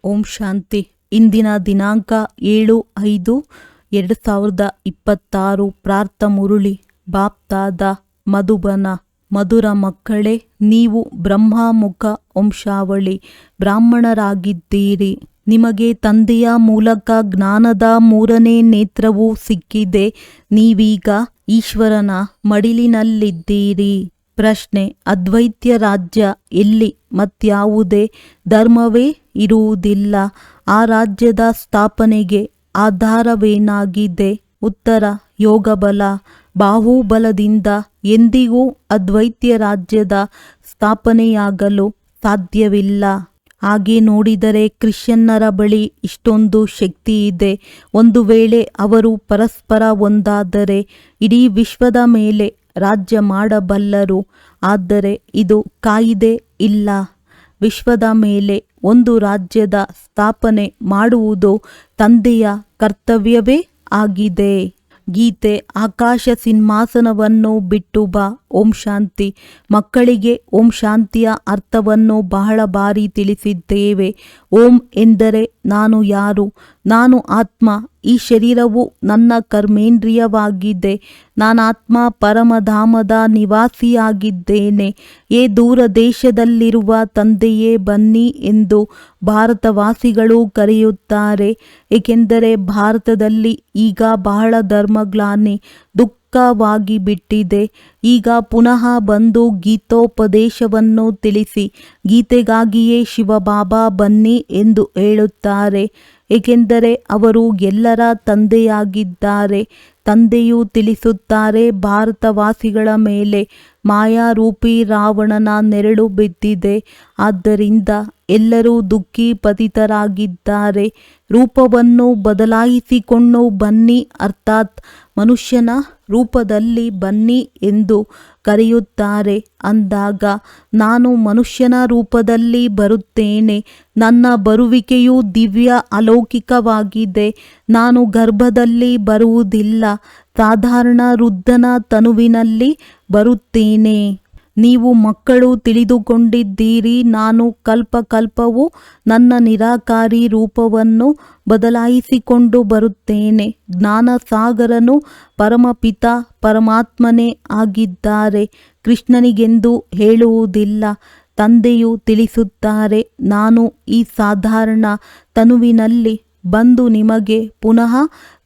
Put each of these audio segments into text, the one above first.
ಓಂ ಶಾಂತಿ. ಇಂದಿನ ದಿನಾಂಕ 7/5/2026. ಪ್ರಾರ್ಥ ಮುರುಳಿ. ಬಾಪ್ತಾದ ಮಧುಬನ. ಮಧುರ ಮಕ್ಕಳೇ, ನೀವು ಬ್ರಹ್ಮಮುಖ ವಂಶಾವಳಿ ಬ್ರಾಹ್ಮಣರಾಗಿದ್ದೀರಿ. ನಿಮಗೆ ತಂದೆಯ ಮೂಲಕ ಜ್ಞಾನದ 3ನೇ ನೇತ್ರವು ಸಿಕ್ಕಿದೆ. ನೀವೀಗ ಈಶ್ವರನ ಮಡಿಲಿನಲ್ಲಿದ್ದೀರಿ. ಪ್ರಶ್ನೆ: ಅದ್ವೈತ್ಯ ರಾಜ್ಯ ಎಲ್ಲಿ? ಮತ್ಯಾವುದೇ ಧರ್ಮವೇ ಇರುವುದಿಲ್ಲ. ಆ ರಾಜ್ಯದ ಸ್ಥಾಪನೆಗೆ ಆಧಾರವೇನಾಗಿದೆ? ಉತ್ತರ: ಯೋಗಬಲ. ಬಾಹುಬಲದಿಂದ ಎಂದಿಗೂ ಅದ್ವೈತ್ಯ ರಾಜ್ಯದ ಸ್ಥಾಪನೆಯಾಗಲು ಸಾಧ್ಯವಿಲ್ಲ. ಹಾಗೆ ನೋಡಿದರೆ ಕ್ರಿಶ್ಚಿಯನ್ನರ ಬಳಿ ಇಷ್ಟೊಂದು ಶಕ್ತಿ ಇದೆ. ಒಂದು ವೇಳೆ ಅವರು ಪರಸ್ಪರ ಒಂದಾದರೆ ಇಡೀ ವಿಶ್ವದ ಮೇಲೆ ರಾಜ್ಯ ಮಾಡಬಲ್ಲರು. ಆದರೆ ಇದು ಕಾಯಿದೆ ಇಲ್ಲ. ವಿಶ್ವದ ಮೇಲೆ ಒಂದು ರಾಜ್ಯದ ಸ್ಥಾಪನೆ ಮಾಡುವುದು ತಂದೆಯ ಕರ್ತವ್ಯವೇ ಆಗಿದೆ. ಗೀತೆ: ಆಕಾಶ ಸಿಂಹಾಸನವನ್ನು ಬಿಟ್ಟು ಬಾ. ಓಂ ಶಾಂತಿ. ಮಕ್ಕಳಿಗೆ ಓಂ ಶಾಂತಿಯ ಅರ್ಥವನ್ನು ಬಹಳ ಬಾರಿ ತಿಳಿಸಿದ್ದೇವೆ. ಓಂ ಎಂದರೆ ನಾನು ಯಾರು? ನಾನು ಆತ್ಮ. ಈ ಶರೀರವು ನನ್ನ ಕರ್ಮೇಂದ್ರಿಯವಾಗಿದೆ. ನಾನಾತ್ಮ ಪರಮಧಾಮದ ನಿವಾಸಿಯಾಗಿದ್ದೇನೆ. ದೂರ ದೇಶದಲ್ಲಿರುವ ತಂದೆಯೇ ಬನ್ನಿ ಎಂದು ಭಾರತವಾಸಿಗಳು ಕರೆಯುತ್ತಾರೆ. ಏಕೆಂದರೆ ಭಾರತದಲ್ಲಿ ಈಗ ಬಹಳ ಧರ್ಮಗ್ಲಾನಿ, ದುಃಖವಾಗಿ ಬಿಟ್ಟಿದೆ. ಈಗ ಪುನಃ ಬಂದು ಗೀತೋಪದೇಶವನ್ನು ತಿಳಿಸಿ, ಗೀತೆಗಾಗಿಯೇ ಶಿವಬಾಬಾ ಬನ್ನಿ ಎಂದು ಹೇಳುತ್ತಾರೆ. ಏಕೆಂದರೆ ಅವರು ಎಲ್ಲರ ತಂದೆಯಾಗಿದ್ದಾರೆ. ತಂದೆಯು ತಿಳಿಸುತ್ತಾರೆ, ಭಾರತವಾಸಿಗಳ ಮೇಲೆ ಮಾಯಾರೂಪಿ ರಾವಣನ ನೆರಳು ಬಿದ್ದಿದೆ. ಆದ್ದರಿಂದ ಎಲ್ಲರೂ ದುಃಖಿ ಪತಿತರಾಗಿದ್ದಾರೆ. ರೂಪವನ್ನು ಬದಲಾಯಿಸಿಕೊಂಡು ಬನ್ನಿ, ಅರ್ಥಾತ್ ಮನುಷ್ಯನ ರೂಪದಲ್ಲಿ ಬನ್ನಿ ಎಂದು ಕರೆಯುತ್ತಾರೆ. ಅಂದಾಗ ನಾನು ಮನುಷ್ಯನ ರೂಪದಲ್ಲಿ ಬರುತ್ತೇನೆ. ನನ್ನ ಬರುವಿಕೆಯು ದಿವ್ಯ ಅಲೌಕಿಕವಾಗಿದೆ. ನಾನು ಗರ್ಭದಲ್ಲಿ ಬರುವುದಿಲ್ಲ. ಸಾಧಾರಣ ವೃದ್ಧನ ತನುವಿನಲ್ಲಿ ಬರುತ್ತೇನೆ. ನೀವು ಮಕ್ಕಳು ತಿಳಿದುಕೊಂಡಿದ್ದೀರಿ, ನಾನು ಕಲ್ಪಕಲ್ಪವೂ ನನ್ನ ನಿರಾಕಾರಿ ರೂಪವನ್ನು ಬದಲಾಯಿಸಿಕೊಂಡು ಬರುತ್ತೇನೆ. ಜ್ಞಾನಸಾಗರನು ಪರಮಪಿತ ಪರಮಾತ್ಮನೇ ಆಗಿದ್ದಾರೆ. ಕೃಷ್ಣನಿಗೆಂದು ಹೇಳುವುದಿಲ್ಲ. ತಂದೆಯು ತಿಳಿಸುತ್ತಾರೆ, ನಾನು ಈ ಸಾಧಾರಣ ತನುವಿನಲ್ಲಿ ಬಂದು ನಿಮಗೆ ಪುನಃ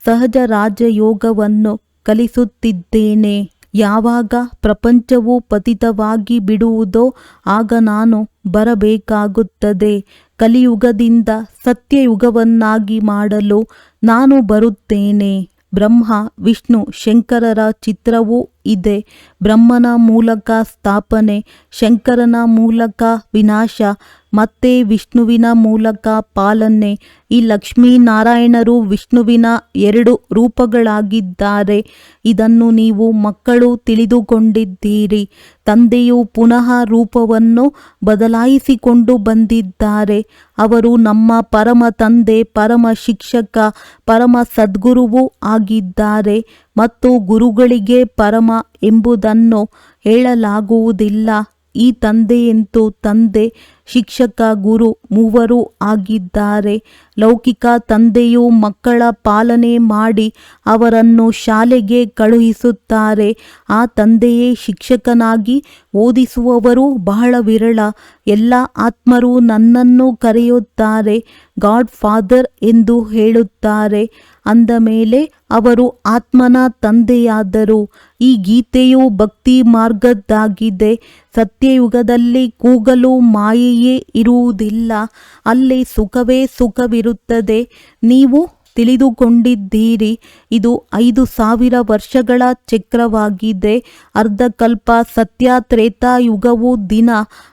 ಸಹಜ ರಾಜಯೋಗವನ್ನು ಕಲಿಸುತ್ತಿದ್ದೇನೆ. ಯಾವಾಗ ಪ್ರಪಂಚವು ಪತಿತವಾಗಿ ಬಿಡುವುದೋ ಆಗ ನಾನು ಬರಬೇಕಾಗುತ್ತದೆ. ಕಲಿಯುಗದಿಂದ ಸತ್ಯಯುಗವನ್ನಾಗಿ ಮಾಡಲು ನಾನು ಬರುತ್ತೇನೆ. ಬ್ರಹ್ಮ, ವಿಷ್ಣು, ಶಂಕರರ ಚಿತ್ರವೂ ಇದೆ. ಬ್ರಹ್ಮನ ಮೂಲಕ ಸ್ಥಾಪನೆ, ಶಂಕರನ ಮೂಲಕ ವಿನಾಶ, ಮತ್ತೆ ವಿಷ್ಣುವಿನ ಮೂಲಕ ಪಾಲನೆ. ಈ ಲಕ್ಷ್ಮೀನಾರಾಯಣರು ವಿಷ್ಣುವಿನ 2 ರೂಪಗಳಾಗಿದ್ದಾರೆ. ಇದನ್ನು ನೀವು ಮಕ್ಕಳು ತಿಳಿದುಕೊಂಡಿದ್ದೀರಿ. ತಂದೆಯು ಪುನಃ ರೂಪವನ್ನು ಬದಲಾಯಿಸಿಕೊಂಡು ಬಂದಿದ್ದಾರೆ. ಅವರು ನಮ್ಮ ಪರಮ ತಂದೆ, ಪರಮ ಶಿಕ್ಷಕ, ಪರಮ ಸದ್ಗುರುವೂ ಆಗಿದ್ದಾರೆ. ಮತ್ತು ಗುರುಗಳಿಗೆ ಪರಮ ಎಂಬುದನ್ನು ಹೇಳಲಾಗುವುದಿಲ್ಲ. ಈ ತಂದೆಯಂತೂ ತಂದೆ, ಶಿಕ್ಷಕ, ಗುರು ಮೂವರೂ ಆಗಿದ್ದಾರೆ. ಲೌಕಿಕ ತಂದೆಯು ಮಕ್ಕಳ ಪಾಲನೆ ಮಾಡಿ ಅವರನ್ನು ಶಾಲೆಗೆ ಕಳುಹಿಸುತ್ತಾರೆ. ಆ ತಂದೆಯೇ ಶಿಕ್ಷಕನಾಗಿ ಓದಿಸುವವರು ಬಹಳ ವಿರಳ. ಎಲ್ಲ ಆತ್ಮರು ನನ್ನನ್ನು ಕರೆಯುತ್ತಾರೆ ಗಾಡ್ ಫಾದರ್ ಎಂದು ಹೇಳುತ್ತಾರೆ. ಅಂದ ಮೇಲೆ ಅವರು ಆತ್ಮನ ತಂದೆಯಾದರು. ಈ ಗೀತೆಯು ಭಕ್ತಿ ಮಾರ್ಗದ್ದಾಗಿದೆ. ಸತ್ಯಯುಗದಲ್ಲಿ ಕೂಗಲು ಮಾಯೆಯೇ ಇರುವುದಿಲ್ಲ. ಅಲ್ಲಿ ಸುಖವೇ ಸುಖವಿರುತ್ತದೆ. ನೀವು ತಿಳಿದುಕೊಂಡಿದ್ದೀರಿ, ಇದು 5000 ವರ್ಷಗಳ ಚಕ್ರವಾಗಿದೆ. ಅರ್ಧಕಲ್ಪ ಸತ್ಯ ತ್ರೇತಾಯುಗವು ದಿನ,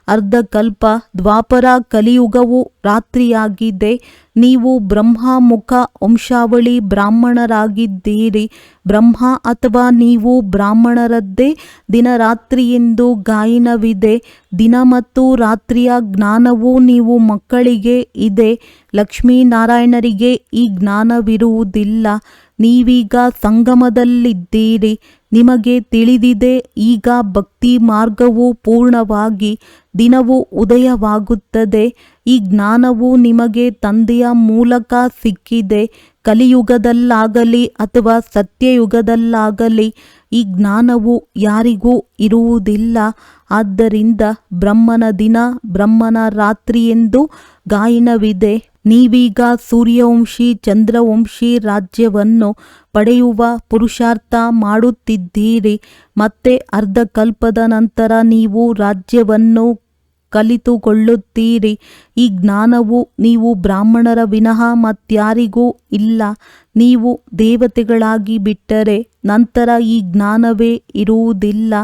ಅರ್ಧಕಲ್ಪ ದ್ವಾಪರ ಕಲಿಯುಗವು ರಾತ್ರಿಯಾಗಿದೆ. ನೀವು ಬ್ರಹ್ಮಮುಖ ವಂಶಾವಳಿ ಬ್ರಾಹ್ಮಣರಾಗಿದ್ದೀರಿ. ಬ್ರಹ್ಮ ಅಥವಾ ನೀವು ಬ್ರಾಹ್ಮಣರದ್ದೇ ದಿನರಾತ್ರಿ ಎಂದು ಗಾಯನವಿದೆ. ದಿನ ಮತ್ತು ರಾತ್ರಿಯ ಜ್ಞಾನವೂ ನೀವು ಮಕ್ಕಳಿಗೆ ಇದೆ. ಲಕ್ಷ್ಮೀನಾರಾಯಣರಿಗೆ ಈ ಜ್ಞಾನವಿರುವುದಿಲ್ಲ. ನೀವೀಗ ಸಂಗಮದಲ್ಲಿದ್ದೀರಿ. ನಿಮಗೆ ತಿಳಿದಿದೆ, ಈಗ ಭಕ್ತಿ ಮಾರ್ಗವು ಪೂರ್ಣವಾಗಿ ದಿನವು ಉದಯವಾಗುತ್ತದೆ. ಈ ಜ್ಞಾನವು ನಿಮಗೆ ತಂದೆಯ ಮೂಲಕ ಸಿಕ್ಕಿದೆ. ಕಲಿಯುಗದಲ್ಲಾಗಲಿ ಅಥವಾ ಸತ್ಯಯುಗದಲ್ಲಾಗಲಿ ಈ ಜ್ಞಾನವು ಯಾರಿಗೂ ಇರುವುದಿಲ್ಲ. ಆದ್ದರಿಂದ ಬ್ರಹ್ಮನ ದಿನ ಬ್ರಹ್ಮನ ರಾತ್ರಿ ಎಂದು ಗಾಯನವಿದೆ. ನೀವೀಗ ಸೂರ್ಯವಂಶಿ ಚಂದ್ರವಂಶಿ ರಾಜ್ಯವನ್ನು ಪಡೆಯುವ ಪುರುಷಾರ್ಥ ಮಾಡುತ್ತಿದ್ದೀರಿ. ಮತ್ತೆ ಅರ್ಧಕಲ್ಪದ ನಂತರ ನೀವು ರಾಜ್ಯವನ್ನು ಕಲಿತುಕೊಳ್ಳುತ್ತೀರಿ. ಈ ಜ್ಞಾನವು ನೀವು ಬ್ರಾಹ್ಮಣರ ವಿನಃ ಮತ್ಯಾರಿಗೂ ಇಲ್ಲ. ನೀವು ದೇವತೆಗಳಾಗಿ ಬಿಟ್ಟರೆ ನಂತರ ಈ ಜ್ಞಾನವೇ ಇರುವುದಿಲ್ಲ.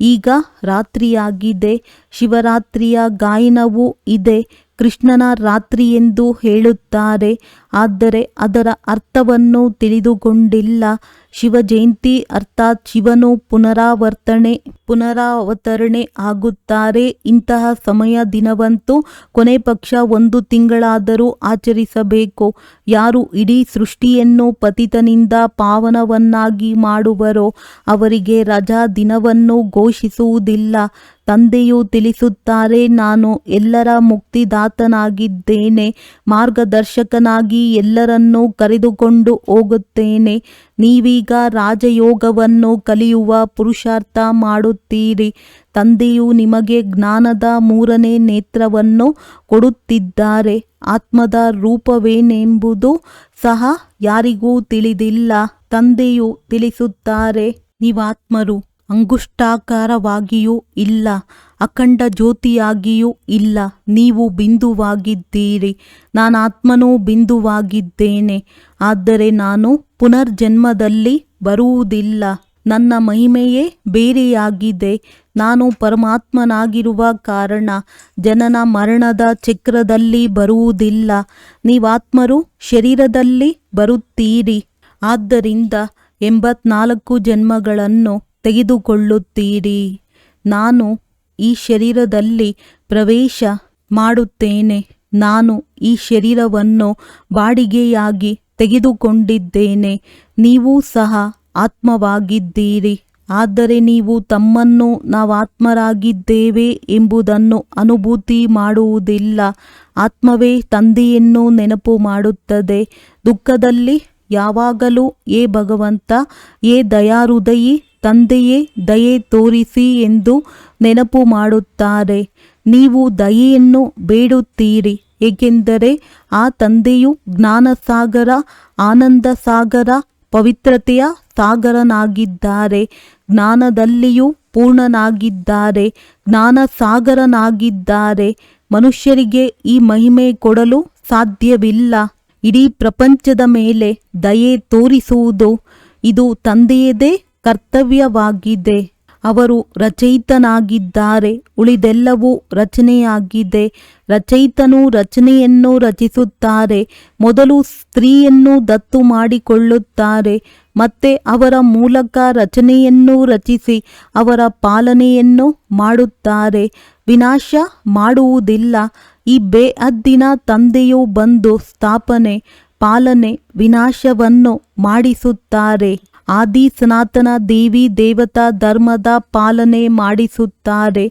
ಈಗ ರಾತ್ರಿಯಾಗಿದೆ. ಶಿವರಾತ್ರಿಯ ಗಾಯನವೂ ಇದೆ. ಕೃಷ್ಣನ ರಾತ್ರಿ ಎಂದು ಹೇಳುತ್ತಾರೆ, ಆದರೆ ಅದರ ಅರ್ಥವನ್ನು ತಿಳಿದುಕೊಂಡಿಲ್ಲ. ಶಿವ ಜಯಂತಿ ಅರ್ಥಾತ್ ಶಿವನು ಪುನರಾವತರಣೆ ಆಗುತ್ತಾರೆ. ಇಂತಹ ಸಮಯ ದಿನವಂತೂ ಕೊನೆ ಪಕ್ಷ 1 ತಿಂಗಳಾದರೂ ಆಚರಿಸಬೇಕು. ಯಾರು ಇಡೀ ಸೃಷ್ಟಿಯನ್ನು ಪತಿತನಿಂದ ಪಾವನವನ್ನಾಗಿ ಮಾಡುವರೋ ಅವರಿಗೆ ರಜಾ ದಿನವನ್ನು ಘೋಷಿಸುವುದಿಲ್ಲ. ತಂದೆಯು ತಿಳಿಸುತ್ತಾರೆ, ನಾನು ಎಲ್ಲರ ಮುಕ್ತಿದಾತನಾಗಿದ್ದೇನೆ. ಮಾರ್ಗದರ್ಶಕನಾಗಿ ಎಲ್ಲರನ್ನೂ ಕರೆದುಕೊಂಡು ಹೋಗುತ್ತೇನೆ. ನೀವೀಗ ರಾಜಯೋಗವನ್ನು ಕಲಿಯುವ ಪುರುಷಾರ್ಥ ಮಾಡುತ್ತೀರಿ. ತಂದೆಯು ನಿಮಗೆ ಜ್ಞಾನದ 3ನೇ ನೇತ್ರವನ್ನು ಕೊಡುತ್ತಿದ್ದಾರೆ. ಆತ್ಮದ ರೂಪವೇನೆಂಬುದು ಸಹ ಯಾರಿಗೂ ತಿಳಿದಿಲ್ಲ. ತಂದೆಯು ತಿಳಿಸುತ್ತಾರೆ, ನೀವಾತ್ಮರು ಅಂಗುಷ್ಟಾಕಾರವಾಗಿಯೂ ಇಲ್ಲ, ಅಖಂಡ ಜ್ಯೋತಿಯಾಗಿಯೂ ಇಲ್ಲ. ನೀವು ಬಿಂದುವಾಗಿದ್ದೀರಿ. ನಾನಾತ್ಮನೂ ಬಿಂದುವಾಗಿದ್ದೇನೆ. ಆದರೆ ನಾನು ಪುನರ್ಜನ್ಮದಲ್ಲಿ ಬರುವುದಿಲ್ಲ. ನನ್ನ ಮಹಿಮೆಯೇ ಬೇರೆಯಾಗಿದೆ. ನಾನು ಪರಮಾತ್ಮನಾಗಿರುವ ಕಾರಣ ಜನನ ಮರಣದ ಚಕ್ರದಲ್ಲಿ ಬರುವುದಿಲ್ಲ. ನೀವಾತ್ಮರು ಶರೀರದಲ್ಲಿ ಬರುತ್ತೀರಿ. ಆದ್ದರಿಂದ 84 ಜನ್ಮಗಳನ್ನು ತೆಗೆದುಕೊಳ್ಳುತ್ತೀರಿ. ನಾನು ಈ ಶರೀರದಲ್ಲಿ ಪ್ರವೇಶ ಮಾಡುತ್ತೇನೆ. ನಾನು ಈ ಶರೀರವನ್ನು ಬಾಡಿಗೆಯಾಗಿ ತೆಗೆದುಕೊಂಡಿದ್ದೇನೆ. ನೀವೂ ಸಹ ಆತ್ಮವಾಗಿದ್ದೀರಿ. ಆದರೆ ನೀವು ತಮ್ಮನ್ನು ನಾವಾತ್ಮರಾಗಿದ್ದೇವೆ ಎಂಬುದನ್ನು ಅನುಭೂತಿ ಮಾಡುವುದಿಲ್ಲ. ಆತ್ಮವೇ ತಂದೆಯನ್ನು ನೆನಪು ಮಾಡುತ್ತದೆ. ದುಃಖದಲ್ಲಿ ಯಾವಾಗಲೂ ಏ ಭಗವಂತ, ಏ ದಯಾಹೃದಯಿ, ತಂದೆಯೇ ದಯೆ ತೋರಿಸಿ ಎಂದು ನೆನಪು ಮಾಡುತ್ತಾರೆ. ನೀವು ದಯೆಯನ್ನು ಬೇಡುತ್ತೀರಿ, ಏಕೆಂದರೆ ಆ ತಂದೆಯು ಜ್ಞಾನಸಾಗರ, ಆನಂದ ಸಾಗರ, ಪವಿತ್ರತೆಯ ಸಾಗರನಾಗಿದ್ದಾರೆ. ಜ್ಞಾನದಲ್ಲಿಯೂ ಪೂರ್ಣನಾಗಿದ್ದಾರೆ, ಜ್ಞಾನಸಾಗರನಾಗಿದ್ದಾರೆ. ಮನುಷ್ಯರಿಗೆ ಈ ಮಹಿಮೆ ಕೊಡಲು ಸಾಧ್ಯವಿಲ್ಲ. ಇಡೀ ಪ್ರಪಂಚದ ಮೇಲೆ ದಯೆ ತೋರಿಸುವುದು ಇದು ತಂದೆಯದೇ ಕರ್ತವ್ಯವಾಗಿದೆ. ಅವರು ರಚಯಿತನಾಗಿದ್ದಾರೆ. ಉಳಿದೆಲ್ಲವೂ ರಚನೆಯಾಗಿದೆ. ರಚಯಿತನು ರಚನೆಯನ್ನು ರಚಿಸುತ್ತಾರೆ. ಮೊದಲು ಸ್ತ್ರೀಯನ್ನು ದತ್ತು ಮಾಡಿಕೊಳ್ಳುತ್ತಾರೆ. ಮತ್ತೆ ಅವರ ಮೂಲಕ ರಚನೆಯನ್ನು ರಚಿಸಿ ಅವರ ಪಾಲನೆಯನ್ನು ಮಾಡುತ್ತಾರೆ. ವಿನಾಶ ಮಾಡುವುದಿಲ್ಲ. ಈ ಬೇಅದ್ದಿನ ತಂದೆಯು ಬಂದು ಸ್ಥಾಪನೆ, ಪಾಲನೆ, ವಿನಾಶವನ್ನು ಮಾಡಿಸುತ್ತಾರೆ. ಆದಿ ಸನಾತನ ದೇವಿ ದೇವತಾ ಧರ್ಮದ ಪಾಲನೆ ಮಾಡಿಸುತ್ತಾರೆ.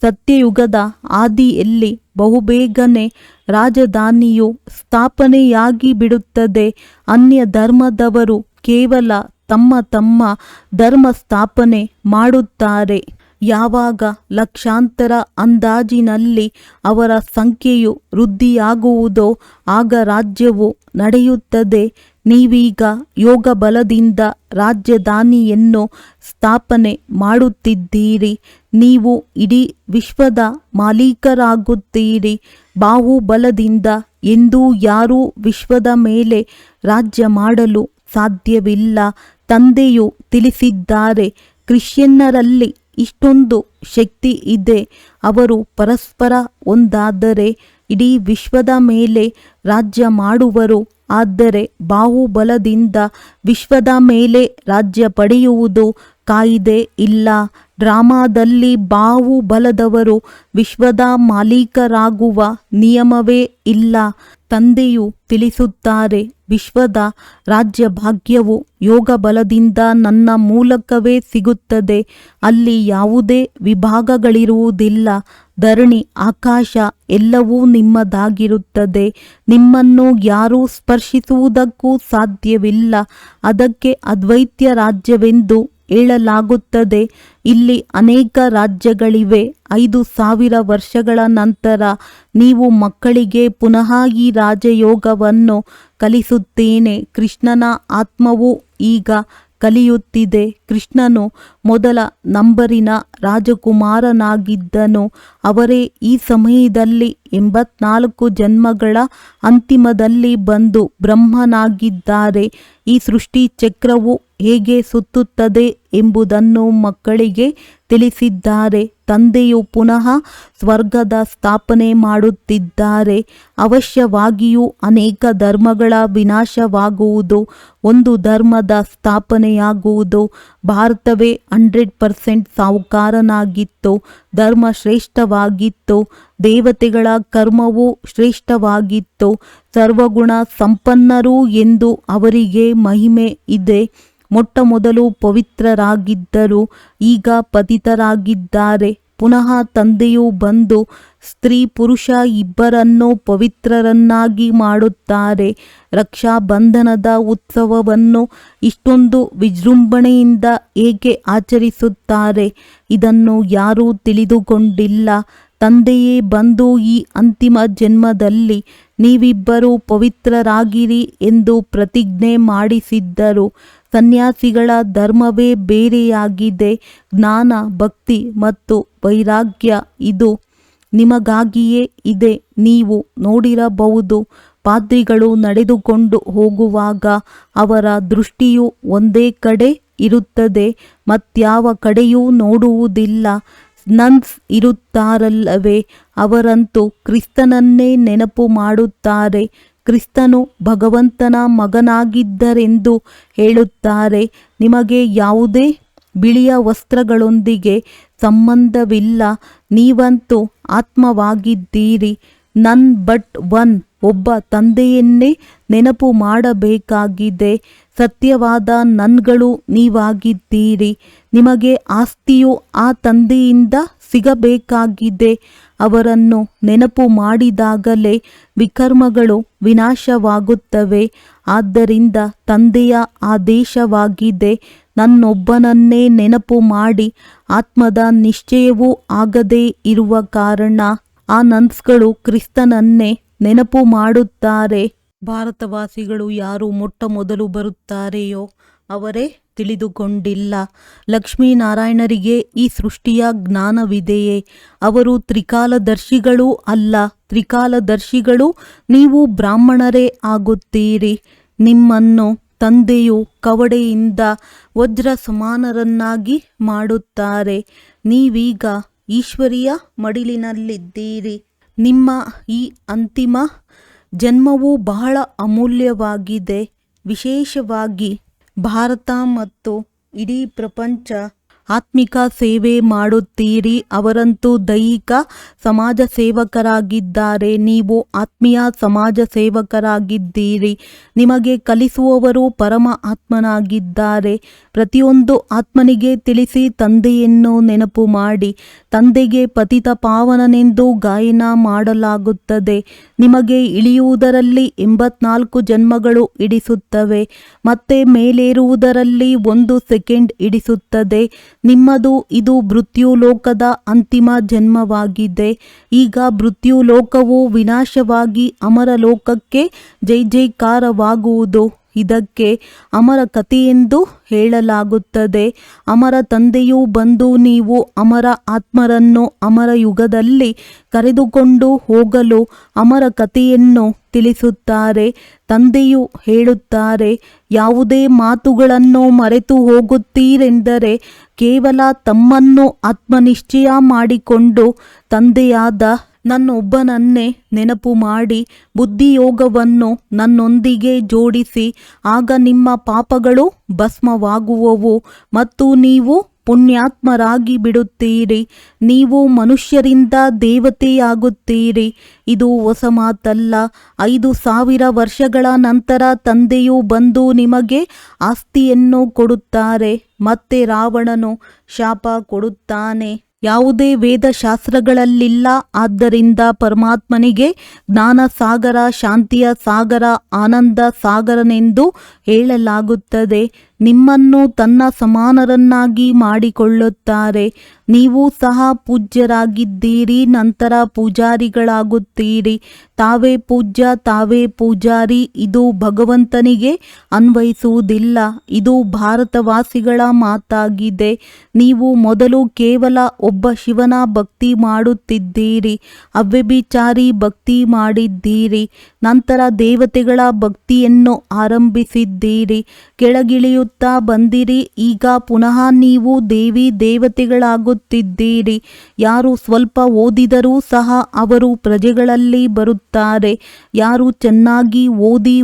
ಸತ್ಯಯುಗದ ಆದಿಯಲ್ಲಿ ಬಹುಬೇಗನೆ ರಾಜಧಾನಿಯು ಸ್ಥಾಪನೆಯಾಗಿ ಬಿಡುತ್ತದೆ. ಅನ್ಯ ಧರ್ಮದವರು ಕೇವಲ ತಮ್ಮ ತಮ್ಮ ಧರ್ಮ ಸ್ಥಾಪನೆ ಮಾಡುತ್ತಾರೆ. ಯಾವಾಗ ಲಕ್ಷಾಂತರ ಅಂದಾಜಿನಲ್ಲಿ ಅವರ ಸಂಖ್ಯೆಯು ವೃದ್ಧಿಯಾಗುವುದೋ ಆಗ ರಾಜ್ಯವು ನಡೆಯುತ್ತದೆ. ನೀವೀಗ ಯೋಗ ಬಲದಿಂದ ರಾಜಧಾನಿಯನ್ನು ಸ್ಥಾಪನೆ ಮಾಡುತ್ತಿದ್ದೀರಿ. ನೀವು ಇಡೀ ವಿಶ್ವದ ಮಾಲೀಕರಾಗುತ್ತೀರಿ. ಬಾಹುಬಲದಿಂದ ಎಂದೂ ಯಾರೂ ವಿಶ್ವದ ಮೇಲೆ ರಾಜ್ಯ ಮಾಡಲು ಸಾಧ್ಯವಿಲ್ಲ. ತಂದೆಯು ತಿಳಿಸಿದ್ದಾರೆ, ಕ್ರಿಶ್ಚಿಯನ್ನರಲ್ಲಿ ಇಷ್ಟೊಂದು ಶಕ್ತಿ ಇದೆ. ಅವರು ಪರಸ್ಪರ ಒಂದಾದರೆ ಇಡೀ ವಿಶ್ವದ ಮೇಲೆ ರಾಜ್ಯ ಮಾಡುವರು. ಆದರೆ ಬಾಹುಬಲದಿಂದ ವಿಶ್ವದ ಮೇಲೆ ರಾಜ್ಯ ಪಡೆಯುವುದು ಕಾಯಿದೆ ಇಲ್ಲ. ಡ್ರಾಮಾದಲ್ಲಿ ಬಾಹುಬಲದವರು ವಿಶ್ವದ ಮಾಲೀಕರಾಗುವ ನಿಯಮವೇ ಇಲ್ಲ. ತಂದೆಯು ತಿಳಿಸುತ್ತಾರೆ, ವಿಶ್ವದ ರಾಜ್ಯ ಭಾಗ್ಯವು ಯೋಗ ಬಲದಿಂದ ನನ್ನ ಮೂಲಕವೇ ಸಿಗುತ್ತದೆ. ಅಲ್ಲಿ ಯಾವುದೇ ವಿಭಾಗಗಳಿರುವುದಿಲ್ಲ. ಧರಣಿ, ಆಕಾಶ ಎಲ್ಲವೂ ನಿಮ್ಮದಾಗಿರುತ್ತದೆ. ನಿಮ್ಮನ್ನು ಯಾರೂ ಸ್ಪರ್ಶಿಸುವುದಕ್ಕೂ ಸಾಧ್ಯವಿಲ್ಲ. ಅದಕ್ಕೆ ಅದ್ವೈತ್ಯ ರಾಜ್ಯವೆಂದು ಹೇಳಲಾಗುತ್ತದೆ. ಇಲ್ಲಿ ಅನೇಕ ರಾಜ್ಯಗಳಿವೆ. 5000 ವರ್ಷಗಳ ನಂತರ ನೀವು ಮಕ್ಕಳಿಗೆ ಪುನಃ ಈ ರಾಜಯೋಗವನ್ನು ಕಲಿಸುತ್ತೇನೆ. ಕೃಷ್ಣನ ಆತ್ಮವು ಈಗ ಕಲಿಯುತ್ತಿದೆ. ಕೃಷ್ಣನು ಮೊದಲ ನಂಬರಿನ ರಾಜಕುಮಾರನಾಗಿದ್ದನು. ಅವರೇ ಈ ಸಮಯದಲ್ಲಿ 84 ಜನ್ಮಗಳ ಅಂತಿಮದಲ್ಲಿ ಬಂದು ಬ್ರಹ್ಮನಾಗಿದ್ದಾರೆ. ಈ ಸೃಷ್ಟಿ ಚಕ್ರವು ಹೇಗೆ ಸುತ್ತುತ್ತದೆ ಎಂಬುದನ್ನು ಮಕ್ಕಳಿಗೆ ತಿಳಿಸಿದ್ದಾರೆ. ತಂದೆಯು ಪುನಃ ಸ್ವರ್ಗದ ಸ್ಥಾಪನೆ ಮಾಡುತ್ತಿದ್ದಾರೆ. ಅವಶ್ಯವಾಗಿಯೂ ಅನೇಕ ಧರ್ಮಗಳ ವಿನಾಶವಾಗುವುದು, ಒಂದು ಧರ್ಮದ ಸ್ಥಾಪನೆಯಾಗುವುದು. ಭಾರತವೇ 100% ಸಾಹುಕಾರನಾಗಿತ್ತು. ಧರ್ಮ ಶ್ರೇಷ್ಠವಾಗಿತ್ತು. ದೇವತೆಗಳ ಕರ್ಮವು ಶ್ರೇಷ್ಠವಾಗಿತ್ತು. ಸರ್ವಗುಣ ಸಂಪನ್ನರು ಎಂದು ಅವರಿಗೆ ಮಹಿಮೆ ಇದೆ. ಮೊಟ್ಟಮೊದಲು ಪವಿತ್ರರಾಗಿದ್ದರು, ಈಗ ಪತಿತರಾಗಿದ್ದಾರೆ. ಪುನಃ ತಂದೆಯು ಬಂದು ಸ್ತ್ರೀ ಪುರುಷ ಇಬ್ಬರನ್ನೂ ಪವಿತ್ರರನ್ನಾಗಿ ಮಾಡುತ್ತಾರೆ. ರಕ್ಷಾಬಂಧನದ ಉತ್ಸವವನ್ನು ಇಷ್ಟೊಂದು ವಿಜೃಂಭಣೆಯಿಂದ ಏಕೆ ಆಚರಿಸುತ್ತಾರೆ? ಇದನ್ನು ಯಾರೂ ತಿಳಿದುಕೊಂಡಿಲ್ಲ. ತಂದೆಯೇ ಬಂದು ಈ ಅಂತಿಮ ಜನ್ಮದಲ್ಲಿ ನೀವಿಬ್ಬರೂ ಪವಿತ್ರರಾಗಿರಿ ಎಂದು ಪ್ರತಿಜ್ಞೆ ಮಾಡಿಸಿದ್ದರು. ಸನ್ಯಾಸಿಗಳ ಧರ್ಮವೇ ಬೇರೆಯಾಗಿದೆ. ಜ್ಞಾನ, ಭಕ್ತಿ ಮತ್ತು ವೈರಾಗ್ಯ ಇದು ನಿಮಗಾಗಿಯೇ ಇದೆ. ನೀವು ನೋಡಿರಬಹುದು, ಪಾದ್ರಿಗಳು ನಡೆದುಕೊಂಡು ಹೋಗುವಾಗ ಅವರ ದೃಷ್ಟಿಯು ಒಂದೇ ಕಡೆ ಇರುತ್ತದೆ, ಮತ್ಯಾವ ಕಡೆಯೂ ನೋಡುವುದಿಲ್ಲ. ನನ್ಸ್ ಇರುತ್ತಾರಲ್ಲವೇ, ಅವರಂತೂ ಕ್ರಿಸ್ತನನ್ನೇ ನೆನಪು ಮಾಡುತ್ತಾರೆ. ಕ್ರಿಸ್ತನು ಭಗವಂತನ ಮಗನಾಗಿದ್ದರೆಂದು ಹೇಳುತ್ತಾರೆ. ನಿಮಗೆ ಯಾವುದೇ ಬಿಳಿಯ ವಸ್ತ್ರಗಳೊಂದಿಗೆ ಸಂಬಂಧವಿಲ್ಲ. ನೀವಂತೂ ಆತ್ಮವಾಗಿದ್ದೀರಿ. ನನ್ ಬಟ್ ಒನ್, ಒಬ್ಬ ತಂದೆಯನ್ನೇ ನೆನಪು ಮಾಡಬೇಕಾಗಿದೆ. ಸತ್ಯವಾದ ನನ್ಗಳು ನೀವಾಗಿದ್ದೀರಿ. ನಿಮಗೆ ಆಸ್ತಿಯು ಆ ತಂದೆಯಿಂದ ಸಿಗಬೇಕಾಗಿದೆ. ಅವರನ್ನು ನೆನಪು ಮಾಡಿದಾಗಲೇ ವಿಕರ್ಮಗಳು ವಿನಾಶವಾಗುತ್ತವೆ. ಆದ್ದರಿಂದ ತಂದೆಯ ಆದೇಶವಾಗಿದೆ, ನನ್ನೊಬ್ಬನನ್ನೇ ನೆನಪು ಮಾಡಿ. ಆತ್ಮದ ನಿಶ್ಚಯವೂ ಆಗದೇ ಇರುವ ಕಾರಣ ಆ ನನ್ಸ್ಗಳು ಕ್ರಿಸ್ತನನ್ನೇ ನೆನಪು ಮಾಡುತ್ತಾರೆ. ಭಾರತವಾಸಿಗಳು ಯಾರು ಮೊಟ್ಟ ಮೊದಲು ಬರುತ್ತಾರೆಯೋ ಅವರೇ ತಿಳಿದುಕೊಂಡಿಲ್ಲ. ಲಕ್ಷ್ಮೀನಾರಾಯಣರಿಗೆ ಈ ಸೃಷ್ಟಿಯ ಜ್ಞಾನವಿದೆಯೇ? ಅವರು ತ್ರಿಕಾಲದರ್ಶಿಗಳೂ ಅಲ್ಲ. ತ್ರಿಕಾಲದರ್ಶಿಗಳು ನೀವು ಬ್ರಾಹ್ಮಣರೇ ಆಗುತ್ತೀರಿ. ನಿಮ್ಮನ್ನು ತಂದೆಯು ಕವಡೆಯಿಂದ ವಜ್ರ ಸಮಾನರನ್ನಾಗಿ ಮಾಡುತ್ತಾರೆ. ನೀವೀಗ ಈಶ್ವರಿಯ ಮಡಿಲಿನಲ್ಲಿದ್ದೀರಿ. ನಿಮ್ಮ ಈ ಅಂತಿಮ ಜನ್ಮವು ಬಹಳ ಅಮೂಲ್ಯವಾಗಿದೆ. ವಿಶೇಷವಾಗಿ ಭಾರತ ಮತ್ತು ಇಡೀ ಪ್ರಪಂಚ ಆತ್ಮಿಕ ಸೇವೆ ಮಾಡುತ್ತೀರಿ. ಅವರಂತೂ ದೈಹಿಕ ಸಮಾಜ ಸೇವಕರಾಗಿದ್ದಾರೆ. ನೀವು ಆತ್ಮೀಯ ಸಮಾಜ ಸೇವಕರಾಗಿದ್ದೀರಿ. ನಿಮಗೆ ಕಲಿಸುವವರು ಪರಮ ಆತ್ಮನಾಗಿದ್ದಾರೆ. ಪ್ರತಿಯೊಂದು ಆತ್ಮನಿಗೆ ತಿಳಿಸಿ ತಂದೆಯನ್ನು ನೆನಪು ಮಾಡಿ. ತಂದೆಗೆ ಪತಿತ ಪಾವನನೆಂದು ಗಾಯನ ಮಾಡಲಾಗುತ್ತದೆ. ನಿಮಗೆ ಇಳಿಯುವುದರಲ್ಲಿ 84 ಜನ್ಮಗಳು ಹಿಡಿಸುತ್ತವೆ, ಮತ್ತೆ ಮೇಲೇರುವುದರಲ್ಲಿ 1 ಸೆಕೆಂಡ್ ಹಿಡಿಸುತ್ತದೆ. ನಿಮ್ಮದು ಇದು ಮೃತ್ಯುಲೋಕದ ಅಂತಿಮ ಜನ್ಮವಾಗಿದೆ. ಈಗ ಮೃತ್ಯುಲೋಕವು ವಿನಾಶವಾಗಿ ಅಮರ ಲೋಕಕ್ಕೆ ಜೈ ಜೈಕಾರವಾಗುವುದು. ಇದಕ್ಕೆ ಅಮರ ಕಥೆಯೆಂದು ಹೇಳಲಾಗುತ್ತದೆ. ಅಮರ ತಂದೆಯೂ ಬಂದು ನೀವು ಅಮರ ಆತ್ಮರನ್ನು ಅಮರ ಯುಗದಲ್ಲಿ ಕರೆದುಕೊಂಡು ಹೋಗಲು ಅಮರ ಕಥೆಯನ್ನು ತಿಳಿಸುತ್ತಾರೆ. ತಂದೆಯು ಹೇಳುತ್ತಾರೆ, ಯಾವುದೇ ಮಾತುಗಳನ್ನು ಮರೆತು ಹೋಗುತ್ತೀರೆಂದರೆ ಕೇವಲ ತಮ್ಮನ್ನು ಆತ್ಮನಿಶ್ಚಯ ಮಾಡಿಕೊಂಡು ತಂದೆಯಾದ ನನ್ನೊಬ್ಬನನ್ನೇ ನೆನಪು ಮಾಡಿ ಬುದ್ಧಿಯೋಗವನ್ನು ನನ್ನೊಂದಿಗೆ ಜೋಡಿಸಿ. ಆಗ ನಿಮ್ಮ ಪಾಪಗಳು ಭಸ್ಮವಾಗುವವು ಮತ್ತು ನೀವು ಪುಣ್ಯಾತ್ಮರಾಗಿ ಬಿಡುತ್ತೀರಿ. ನೀವು ಮನುಷ್ಯರಿಂದ ದೇವತೆಯಾಗುತ್ತೀರಿ. ಇದು ಹೊಸ ಮಾತಲ್ಲ. 5000 ವರ್ಷಗಳ ನಂತರ ತಂದೆಯು ಬಂದು ನಿಮಗೆ ಆಸ್ತಿಯನ್ನು ಕೊಡುತ್ತಾರೆ. ಮತ್ತೆ ರಾವಣನು ಶಾಪ ಕೊಡುತ್ತಾನೆ. ಯಾವುದೇ ವೇದಶಾಸ್ತ್ರಗಳಲ್ಲಿಲ್ಲ. ಆದ್ದರಿಂದ ಪರಮಾತ್ಮನಿಗೆ ಜ್ಞಾನ ಸಾಗರ, ಶಾಂತಿಯ ಸಾಗರ, ಆನಂದ ಸಾಗರನೆಂದು ಹೇಳಲಾಗುತ್ತದೆ. ನಿಮ್ಮನ್ನು ತನ್ನ ಸಮಾನರನ್ನಾಗಿ ಮಾಡಿಕೊಳ್ಳುತ್ತಾರೆ. ನೀವು ಸಹ ಪೂಜ್ಯರಾಗಿದ್ದೀರಿ, ನಂತರ ಪೂಜಾರಿಗಳಾಗುತ್ತೀರಿ. ತಾವೇ ಪೂಜ್ಯ, ತಾವೇ ಪೂಜಾರಿ. ಇದು ಭಗವಂತನಿಗೆ ಅನ್ವಯಿಸುವುದಿಲ್ಲ. ಇದು ಭಾರತವಾಸಿಗಳ ಮಾತಾಗಿದೆ. ನೀವು ಮೊದಲು ಕೇವಲ ಒಬ್ಬ ಶಿವನ ಭಕ್ತಿ ಮಾಡುತ್ತಿದ್ದೀರಿ, ಅವ್ಯಭಿಚಾರಿ ಭಕ್ತಿ ಮಾಡಿದ್ದೀರಿ. ನಂತರ ದೇವತೆಗಳ ಭಕ್ತಿಯನ್ನು ಆರಂಭಿಸಿದ್ದೀರಿ, ಕೆಳಗಿಳಿಯುತ್ತಾ ಬಂದಿರಿ. ಈಗ ಪುನಃ ನೀವು ದೇವಿ ದೇವತೆಗಳಾಗುತ್ತಿದ್ದೀರಿ. ಯಾರು ಸ್ವಲ್ಪ ಓದಿದರೂ ಸಹ ಅವರು ಪ್ರಜೆಗಳಲ್ಲಿ ಬರುತ್ತಾರೆ. ಯಾರು ಚೆನ್ನಾಗಿ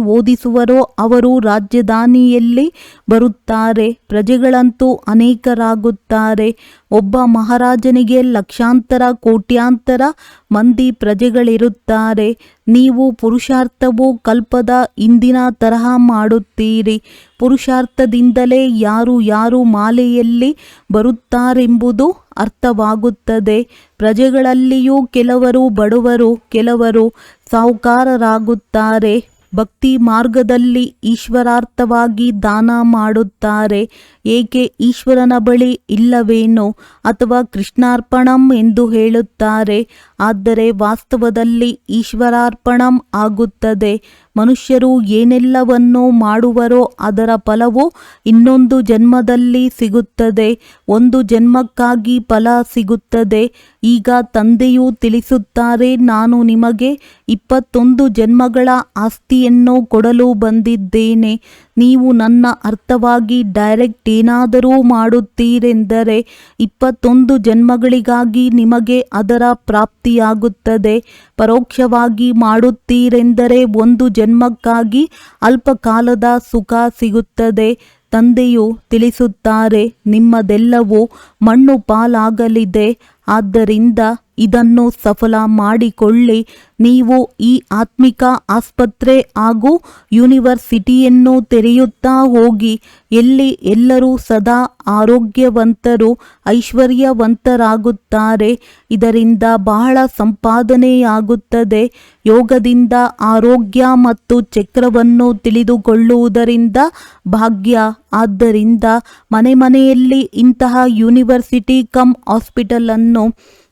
ಓದಿಸುವರೋ ಅವರು ರಾಜಧಾನಿಯಲ್ಲಿ ಬರುತ್ತಾರೆ. ಪ್ರಜೆಗಳಂತೂ ಅನೇಕರಾಗುತ್ತಾರೆ. ಒಬ್ಬ ಮಹಾರಾಜನಿಗೆ ಲಕ್ಷಾಂತರ ಕೋಟ್ಯಾಂತರ ಮಂದಿ ಪ್ರಜೆಗಳಿರುತ್ತಾರೆ. ನೀವು ಪುರುಷಾರ್ಥವು ಕಲ್ಪದ ಹಿಂದಿನ ತರಹ ಮಾಡುತ್ತೀರಿ. ಪುರುಷಾರ್ಥದಿಂದಲೇ ಯಾರು ಯಾರು ಮಾಲೆಯಲ್ಲಿ ಬರುತ್ತಾರೆಂಬುದು ಅರ್ಥವಾಗುತ್ತದೆ. ಪ್ರಜೆಗಳಲ್ಲಿಯೂ ಕೆಲವರು ಬಡವರು, ಕೆಲವರು ಸಾಹುಕಾರರಾಗುತ್ತಾರೆ. ಭಕ್ತಿ ಮಾರ್ಗದಲ್ಲಿ ಈಶ್ವರಾರ್ಥವಾಗಿ ದಾನ ಮಾಡುತ್ತಾರೆ. ಏಕೆ ಈಶ್ವರನ ಬಳಿ ಇಲ್ಲವೇನೋ ಅಥವಾ ಕೃಷ್ಣಾರ್ಪಣಂ ಎಂದು ಹೇಳುತ್ತಾರೆ. ಆದರೆ ವಾಸ್ತವದಲ್ಲಿ ಈಶ್ವರಾರ್ಪಣಂ ಆಗುತ್ತದೆ. ಮನುಷ್ಯರು ಏನೆಲ್ಲವನ್ನೂ ಮಾಡುವರೋ ಅದರ ಫಲವು ಇನ್ನೊಂದು ಜನ್ಮದಲ್ಲಿ ಸಿಗುತ್ತದೆ. ಒಂದು ಜನ್ಮಕ್ಕಾಗಿ ಫಲ ಸಿಗುತ್ತದೆ. ಈಗ ತಂದೆಯು ತಿಳಿಸುತ್ತಾರೆ, ನಾನು ನಿಮಗೆ 21 ಜನ್ಮಗಳ ಆಸ್ತಿಯನ್ನು ಕೊಡಲು ಬಂದಿದ್ದೇನೆ. ನೀವು ನನ್ನ ಅರ್ಥವಾಗಿ ಡೈರೆಕ್ಟ್ ಏನಾದರೂ ಮಾಡುತ್ತೀರೆಂದರೆ 21 ಜನ್ಮಗಳಿಗಾಗಿ ನಿಮಗೆ ಅದರ ಪ್ರಾಪ್ತಿಯಾಗುತ್ತದೆ. ಪರೋಕ್ಷವಾಗಿ ಮಾಡುತ್ತೀರೆಂದರೆ ಒಂದು ಜನ್ಮಕ್ಕಾಗಿ ಅಲ್ಪ ಕಾಲದ ಸುಖ ಸಿಗುತ್ತದೆ. ತಂದೆಯು ತಿಳಿಸುತ್ತಾರೆ, ನಿಮ್ಮದೆಲ್ಲವೂ ಮಣ್ಣು ಪಾಲಾಗಲಿದೆ. ಆದ್ದರಿಂದ ಇದನ್ನು ಸಫಲ ಮಾಡಿಕೊಳ್ಳಿ. ನೀವು ಈ ಆತ್ಮಿಕ ಆಸ್ಪತ್ರೆ ಹಾಗೂ ಯೂನಿವರ್ಸಿಟಿಯನ್ನು ತೆರೆಯುತ್ತಾ ಹೋಗಿ. ಎಲ್ಲಿ ಎಲ್ಲರೂ ಸದಾ ಆರೋಗ್ಯವಂತರು, ಐಶ್ವರ್ಯವಂತರಾಗುತ್ತಾರೆ. ಇದರಿಂದ ಬಹಳ ಸಂಪಾದನೆಯಾಗುತ್ತದೆ. ಯೋಗದಿಂದ ಆರೋಗ್ಯ ಮತ್ತು ಚಕ್ರವನ್ನು ತಿಳಿದುಕೊಳ್ಳುವುದರಿಂದ ಭಾಗ್ಯ. ಆದ್ದರಿಂದ ಮನೆ ಮನೆಯಲ್ಲಿ ಇಂತಹ ಯೂನಿವರ್ಸಿಟಿ ಕಮ್ ಹಾಸ್ಪಿಟಲ್ ಅನ್ನು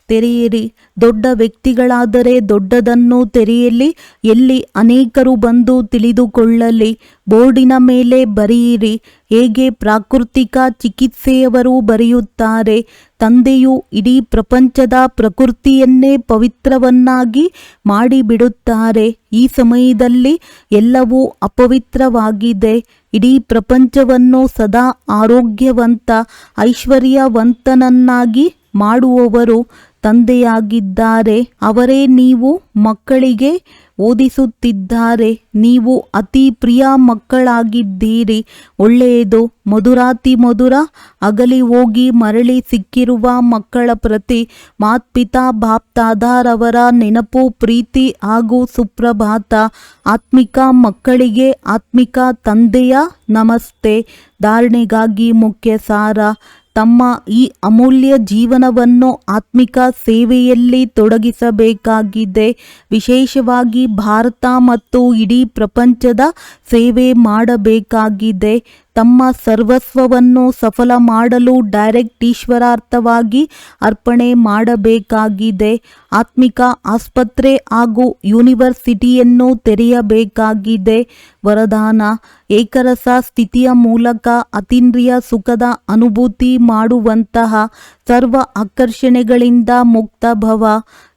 ತೆರೆಯಿರಿ. ದೊಡ್ಡ ವ್ಯಕ್ತಿಗಳಾದರೆ ದೊಡ್ಡದನ್ನು ತೆರೆಯಲಿ, ಎಲ್ಲಿ ಅನೇಕರು ಬಂದು ತಿಳಿದುಕೊಳ್ಳಲಿ. ಬೋರ್ಡಿನ ಮೇಲೆ ಬರೆಯಿರಿ. ಹೇಗೆ ಪ್ರಾಕೃತಿಕ ಚಿಕಿತ್ಸೆಯವರು ಬರೆಯುತ್ತಾರೆ. ತಂದೆಯು ಇಡೀ ಪ್ರಪಂಚದ ಪ್ರಕೃತಿಯನ್ನೇ ಪವಿತ್ರವನ್ನಾಗಿ ಮಾಡಿಬಿಡುತ್ತಾರೆ. ಈ ಸಮಯದಲ್ಲಿ ಎಲ್ಲವೂ ಅಪವಿತ್ರವಾಗಿದೆ. ಇಡೀ ಪ್ರಪಂಚವನ್ನು ಸದಾ ಆರೋಗ್ಯವಂತ, ಐಶ್ವರ್ಯವಂತನನ್ನಾಗಿ ಮಾಡುವವರು ತಂದೆಯಾಗಿದ್ದಾರೆ. ಅವರೇ ನೀವು ಮಕ್ಕಳಿಗೆ ಓದಿಸುತ್ತಿದ್ದಾರೆ. ನೀವು ಅತಿ ಪ್ರಿಯ ಮಕ್ಕಳಾಗಿದ್ದೀರಿ. ಒಳ್ಳೆಯದು. ಮಧುರಾತಿ ಮಧುರ ಅಗಲಿ ಹೋಗಿ ಮರಳಿ ಸಿಕ್ಕಿರುವ ಮಕ್ಕಳ ಪ್ರತಿ ಮಾತ್ಪಿತಾ ಬಾಪ್ತಾದಾರವರ ನೆನಪು, ಪ್ರೀತಿ ಹಾಗೂ ಸುಪ್ರಭಾತ. ಆತ್ಮಿಕ ಮಕ್ಕಳಿಗೆ ಆತ್ಮಿಕ ತಂದೆಯ ನಮಸ್ತೆ. ಧಾರಣೆಗಾಗಿ ಮುಖ್ಯ ಸಾರ. ತಮ್ಮ ಈ ಅಮೂಲ್ಯ ಜೀವನವನ್ನು ಆತ್ಮಿಕ ಸೇವೆಯಲ್ಲಿ ತೊಡಗಿಸಬೇಕಾಗಿದೆ. ವಿಶೇಷವಾಗಿ ಭಾರತ ಮತ್ತು ಇಡೀ ಪ್ರಪಂಚದ ಸೇವೆ ಮಾಡಬೇಕಾಗಿದೆ. ತಮ್ಮ ಸರ್ವಸ್ವವನ್ನು ಸಫಲ ಮಾಡಲು ಡೈರೆಕ್ಟ್ ಈಶ್ವರಾರ್ಥವಾಗಿ ಅರ್ಪಣೆ ಮಾಡಬೇಕಾಗಿದೆ. ಆತ್ಮಿಕ ಆಸ್ಪತ್ರೆ ಹಾಗೂ ಯೂನಿವರ್ಸಿಟಿಯನ್ನು ತೆರೆಯಬೇಕಾಗಿದೆ. ವರದಾನ: ಏಕರಸ ಸ್ಥಿತಿಯ ಮೂಲಕ ಅತೀಂದ್ರಿಯ ಸುಖದ ಅನುಭೂತಿ ಮಾಡುವಂತಹ ಸರ್ವ ಆಕರ್ಷಣೆಗಳಿಂದ ಮುಕ್ತ ಭವ.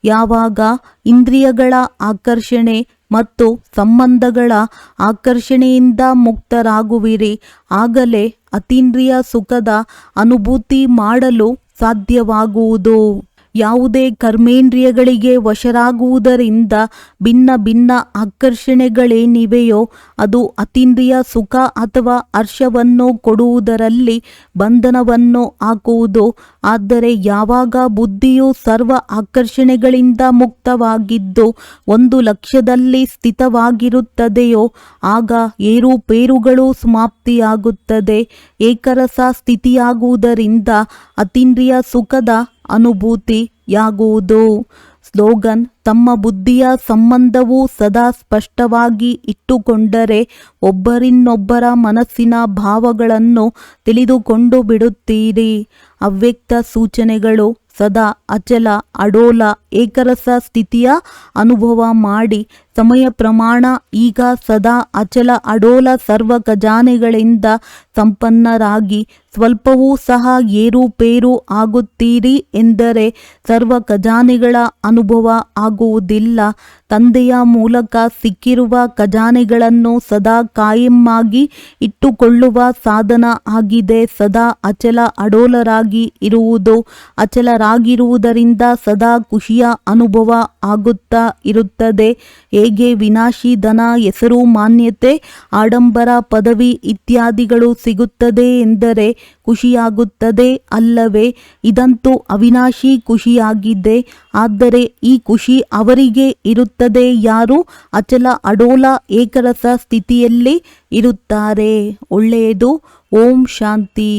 ಯಾವಾಗ ಇಂದ್ರಿಯಗಳ ಆಕರ್ಷಣೆ ಮತ್ತು ಸಂಬಂಧಗಳ ಆಕರ್ಷಣೆಯಿಂದ ಮುಕ್ತರಾಗುವಿರಿ, ಆಗಲೇ ಅತೀಂದ್ರಿಯ ಸುಖದ ಅನುಭೂತಿ ಮಾಡಲು ಸಾಧ್ಯವಾಗುವುದು. ಯಾವುದೇ ಕರ್ಮೇಂದ್ರಿಯಗಳಿಗೆ ವಶರಾಗುವುದರಿಂದ ಭಿನ್ನ ಭಿನ್ನ ಆಕರ್ಷಣೆಗಳೇನಿವೆಯೋ ಅದು ಅತೀಂದ್ರಿಯ ಸುಖ ಅಥವಾ ಹರ್ಷವನ್ನು ಕೊಡುವುದರಲ್ಲಿ ಬಂಧನವನ್ನು ಹಾಕುವುದು. ಆದರೆ ಯಾವಾಗ ಬುದ್ಧಿಯು ಸರ್ವ ಆಕರ್ಷಣೆಗಳಿಂದ ಮುಕ್ತವಾಗಿದ್ದು ಒಂದು ಲಕ್ಷ್ಯದಲ್ಲಿ ಸ್ಥಿತವಾಗಿರುತ್ತದೆಯೋ ಆಗ ಏರುಪೇರುಗಳು ಸಮಾಪ್ತಿಯಾಗುತ್ತದೆ. ಏಕರಸ ಸ್ಥಿತಿಯಾಗುವುದರಿಂದ ಅತೀಂದ್ರಿಯ ಸುಖದ ಅನುಭೂತಿಯಾಗುವುದು. ಸ್ಲೋಗನ್: ತಮ್ಮ ಬುದ್ಧಿಯ ಸಂಬಂಧವು ಸದಾ ಸ್ಪಷ್ಟವಾಗಿ ಇಟ್ಟುಕೊಂಡರೆ ಒಬ್ಬರಿನ್ನೊಬ್ಬರ ಮನಸ್ಸಿನ ಭಾವಗಳನ್ನು ತಿಳಿದುಕೊಂಡು ಬಿಡುತ್ತೀರಿ. ಅವ್ಯಕ್ತ ಸೂಚನೆಗಳು: ಸದಾ ಅಚಲ, ಅಡೋಲ, ಏಕರಸ ಸ್ಥಿತಿಯ ಅನುಭವ ಮಾಡಿ. ಸಮಯ ಪ್ರಮಾಣ: ಈಗ ಸದಾ ಅಚಲ ಅಡೋಲ ಸರ್ವ ಖಜಾನೆಗಳಿಂದ ಸಂಪನ್ನರಾಗಿ ಸ್ವಲ್ಪವೂ ಸಹ ಏರುಪೇರು ಆಗುತ್ತೀರಿ ಎಂದರೆ ಸರ್ವ ಖಜಾನೆಗಳ ಅನುಭವ ಆಗುವುದಿಲ್ಲ. ತಂದೆಯ ಮೂಲಕ ಸಿಕ್ಕಿರುವ ಖಜಾನೆಗಳನ್ನು ಸದಾ ಕಾಯಮ್ಮಾಗಿ ಇಟ್ಟುಕೊಳ್ಳುವ ಸಾಧನ ಆಗಿದೆ ಸದಾ ಅಚಲ ಅಡೋಲರಾಗಿ ಇರುವುದು. ಅಚಲರಾಗಿರುವುದರಿಂದ ಸದಾ ಖುಷಿಯ ಅನುಭವ ಆಗುತ್ತಾ ಇರುತ್ತದೆ. ಹೇಗೆ ವಿನಾಶಿ ಧನ, ಹೆಸರು, ಮಾನ್ಯತೆ, ಆಡಂಬರ, ಪದವಿ ಇತ್ಯಾದಿಗಳು ಸಿಗುತ್ತದೆ ಎಂದರೆ ಖುಷಿಯಾಗುತ್ತದೆ ಅಲ್ಲವೇ? ಇದಂತೂ ಅವಿನಾಶಿ ಖುಷಿಯಾಗಿದೆ. ಆದರೆ ಈ ಖುಷಿ ಅವರಿಗೆ ಇರುತ್ತದೆ ಯಾರು ಅಚಲ ಅಡೋಲ ಏಕರಸ ಸ್ಥಿತಿಯಲ್ಲಿ ಇರುತ್ತಾರೆ. ಒಳ್ಳೆಯದು. ಓಂ ಶಾಂತಿ.